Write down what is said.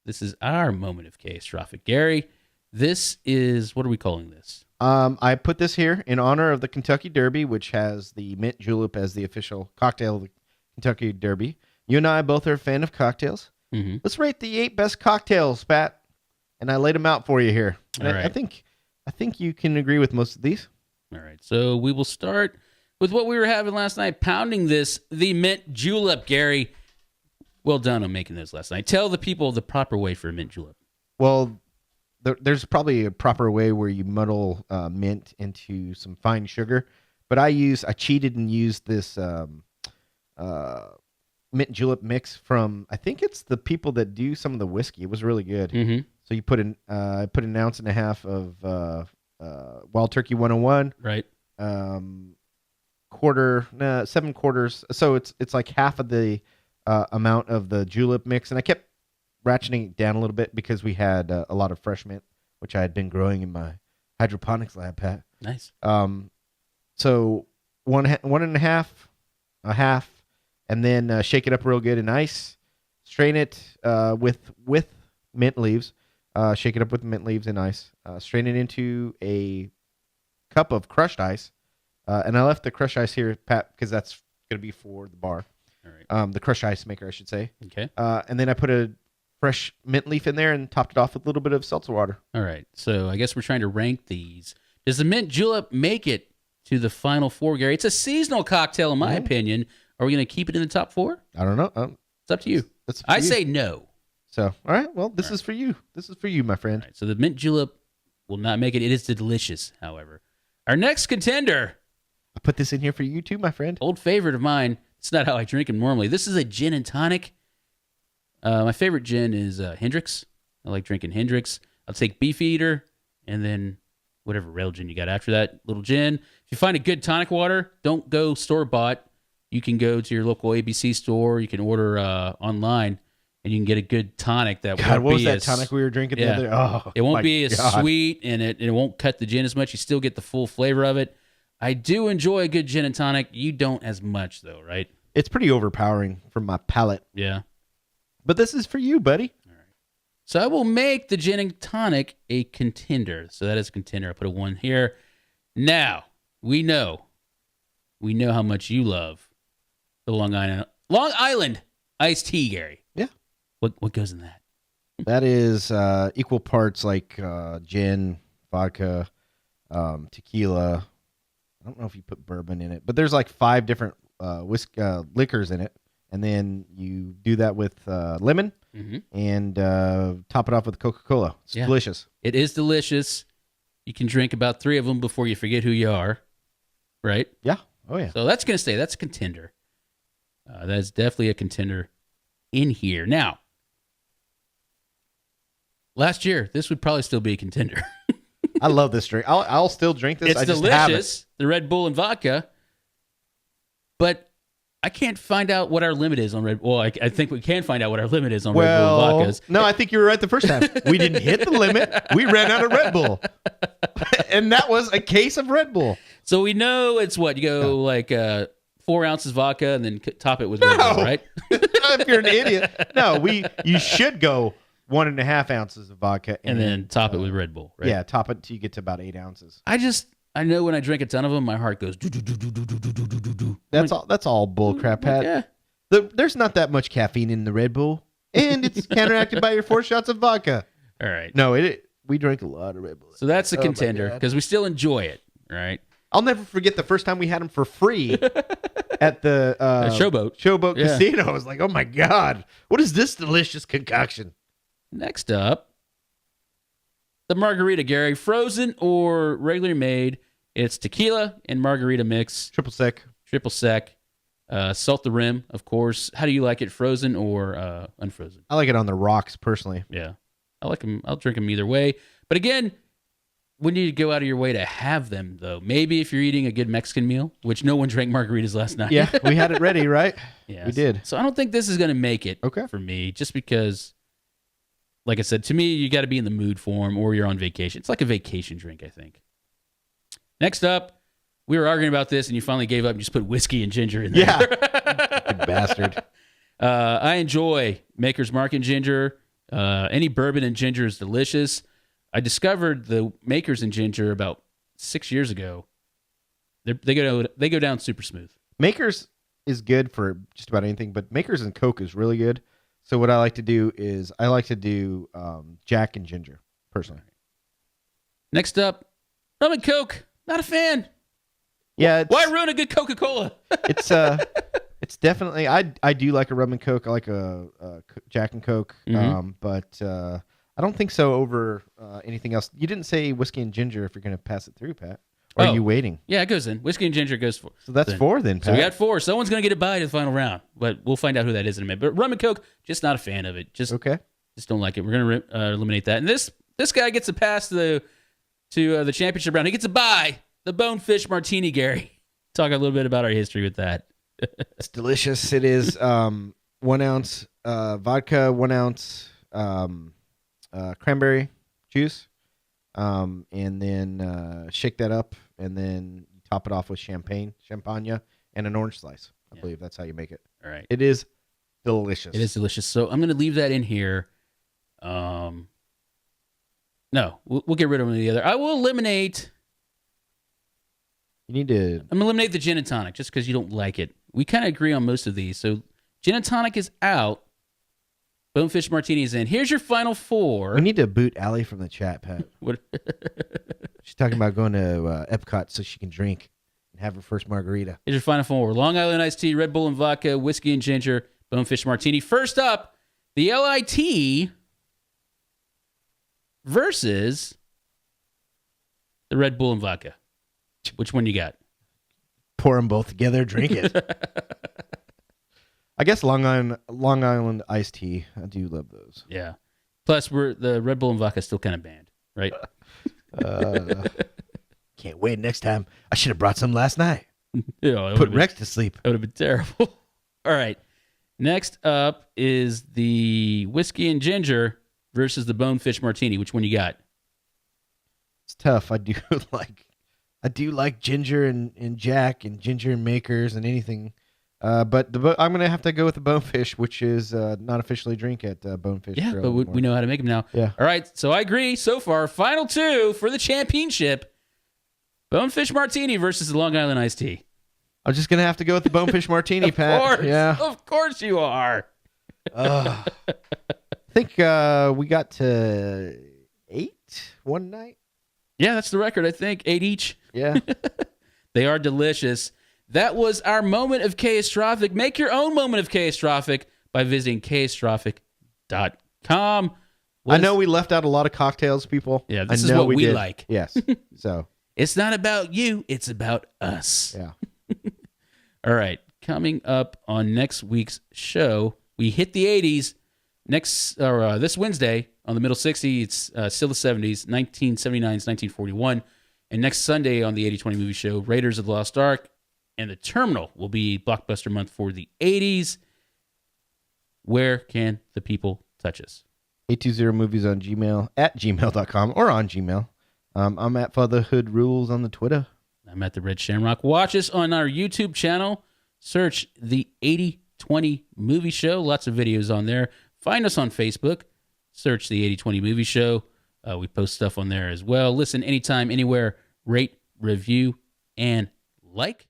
This is our moment of Chaostrophic. Gary, this is, what are we calling this? I put this here in honor of the Kentucky Derby, which has the mint julep as the official cocktail of the Kentucky Derby. You and I both are a fan of cocktails. Mm-hmm. Let's rate the 8 best cocktails, Pat. And I laid them out for you here. And All right. I think you can agree with most of these. All right, so we will start with what we were having last night, pounding this, the mint julep. Gary, well done on making this last night. Tell the people the proper way for a mint julep. Well, there's probably a proper way where you muddle mint into some fine sugar. But I cheated and used this mint julep mix from, I think it's the people that do some of the whiskey. It was really good. Mm-hmm. So you put an ounce and a half of Wild Turkey 101, right? 7 quarters. So it's like half of the amount of the julep mix, and I kept ratcheting it down a little bit because we had a lot of fresh mint, which I had been growing in my hydroponics lab, Pat. Nice. So one and a half, and then shake it up real good in ice. Strain it with mint leaves. Shake it up with mint leaves and ice. Strain it into a cup of crushed ice. And I left the crushed ice here, Pat, because that's going to be for the bar. All right. The crushed ice maker, I should say. Okay. And then I put a fresh mint leaf in there and topped it off with a little bit of seltzer water. All right. So I guess we're trying to rank these. Does the mint julep make it to the final 4, Gary? It's a seasonal cocktail, in my opinion. Are we going to keep it in the top 4? I don't know. It's up to you. I say no. So, all right. Well, this is for you. This is for you, my friend. All right, so the mint julep will not make it. It is delicious, however. Our next contender. I put this in here for you too, my friend. Old favorite of mine. It's not how I drink them normally. This is a gin and tonic. My favorite gin is Hendrick's. I like drinking Hendrick's. I'll take Beefeater and then whatever rail gin you got after that. Little gin. If you find a good tonic water, don't go store-bought. You can go to your local ABC store. You can order online, and you can get a good tonic that God, won't what be was that as, tonic we were drinking the other? Oh, it won't my be as God. sweet, and it won't cut the gin as much. You still get the full flavor of it. I do enjoy a good gin and tonic. You don't as much, though, right? It's pretty overpowering for my palate. Yeah. But this is for you, buddy. All right. So I will make the gin and tonic a contender. So that is a contender. I put a 1 here. Now, we know how much you love the Long Island iced tea, Gary. Yeah. What goes in that? That is equal parts like gin, vodka, tequila. I don't know if you put bourbon in it, but there's like 5 different liquors in it. And then you do that with lemon and top it off with Coca-Cola. It's delicious. It is delicious. You can drink about 3 of them before you forget who you are, right? Yeah. Oh, yeah. So that's going to stay. That's a contender. That's definitely a contender in here. Now, last year, this would probably still be a contender. I love this drink. I'll still drink this. It's I just have delicious, the Red Bull and vodka, but I can't find out what our limit is on Red Bull. Well, I think we can find out what our limit is on Red Bull and vodkas. No, I think you were right the first time. We didn't hit the limit. We ran out of Red Bull. And that was a case of Red Bull. So we know it's what? You go like 4 ounces vodka and then top it with Red Bull, right? If you're an idiot. No, you should go 1.5 ounces of vodka. And then top it with Red Bull, right? Yeah, top it until you get to about 8 ounces. I know when I drink a ton of them, my heart goes do do do do do do do do do do. That's all bull crap, Pat. Yeah. There's not that much caffeine in the Red Bull, and it's counteracted by your 4 shots of vodka. All right. No, we drink a lot of Red Bull. So that's a contender because we still enjoy it, right? I'll never forget the first time we had them for free at the Showboat Casino. I was like, oh my God, what is this delicious concoction? Next up, the margarita, Gary. Frozen or regularly made. It's tequila and margarita mix. Triple sec. Salt the rim, of course. How do you like it, frozen or unfrozen? I like it on the rocks, personally. Yeah. I like them. I'll drink them either way. But again, we need to go out of your way to have them, though. Maybe if you're eating a good Mexican meal, which no one drank margaritas last night. Yeah, we had it ready, right? Yeah, we did. So I don't think this is going to make it for me, just because, like I said, to me, you got to be in the mood for them or you're on vacation. It's like a vacation drink, I think. Next up, we were arguing about this, and you finally gave up and just put whiskey and ginger in there. Yeah. Good bastard. I enjoy Maker's Mark and ginger. Any bourbon and ginger is delicious. I discovered the makers in ginger about 6 years ago. They go down super smooth. Makers is good for just about anything, but Makers and Coke is really good. So what I like to do is Jack and ginger personally. Next up, rum and Coke. Not a fan. Yeah, Why ruin a good Coca-Cola? it's definitely I do like a rum and Coke. I like a Jack and Coke, but I don't think so over anything else. You didn't say whiskey and ginger if you're going to pass it through, Pat. Or are you waiting? Yeah, it goes in. Whiskey and ginger goes for. So that's then. 4 then, Pat. So we got 4. Someone's going to get a bye to the final round, but we'll find out who that is in a minute. But rum and Coke, just not a fan of it. Just don't like it. We're going to eliminate that. And this guy gets a pass to the championship round. He gets a bye. The Bonefish Martini, Gary. Talk a little bit about our history with that. It's delicious. It is 1 ounce vodka, 1 ounce cranberry juice, and then shake that up, and then you top it off with champagne, and an orange slice. I believe that's how you make it. All right. It is delicious. It is delicious. So I'm going to leave that in here. No, we'll get rid of one of the other. I will eliminate. You need to. I'm going to eliminate the gin and tonic just because you don't like it. We kind of agree on most of these. So gin and tonic is out. Bonefish Martini is in. Here's your final 4. We need to boot Allie from the chat, Pat. What? She's talking about going to Epcot so she can drink and have her first margarita. Here's your final 4. Long Island iced tea, Red Bull and vodka, whiskey and ginger, Bonefish Martini. First up, the LIT versus the Red Bull and vodka. Which one you got? Pour them both together, drink it. I guess Long Island iced tea. I do love those. Yeah. Plus, the Red Bull and vodka is still kind of banned, right? Can't wait next time. I should have brought some last night. Put Rex to sleep. That would have been terrible. All right. Next up is the whiskey and ginger versus the Bonefish Martini. Which one you got? It's tough. I do like ginger and Jack and ginger and Makers and anything. But I'm going to have to go with the Bonefish, which is not officially drink at Bonefish. Yeah, but we know how to make them now. Yeah. All right, so I agree so far. Final 2 for the championship. Bonefish Martini versus the Long Island iced tea. I'm just going to have to go with the Bonefish Martini, Pat. Of course. Yeah. Of course you are. I think we got to 8 one night. Yeah, that's the record, I think. 8 each. Yeah. They are delicious. That was our Moment of Chaostrophic. Make your own Moment of Chaostrophic by visiting chaostrophic.com. I know we left out a lot of cocktails, people. Yeah, this is what we like. Yes. So it's not about you, it's about us. Yeah. All right. Coming up on next week's show, we hit the 80s. This Wednesday on the Middle 60s, it's still the 70s, 1979's 1941. And next Sunday on the 80/20 movie show, Raiders of the Lost Ark and The Terminal will be blockbuster month for the 80s. Where can the people touch us? 820movies on Gmail, at gmail.com, or on Gmail. I'm at Fatherhood Rules on the Twitter. I'm at the Red Shamrock. Watch us on our YouTube channel. Search the 80/20 movie show. Lots of videos on there. Find us on Facebook. Search the 80/20 movie show. We post stuff on there as well. Listen anytime, anywhere. Rate, review, and like.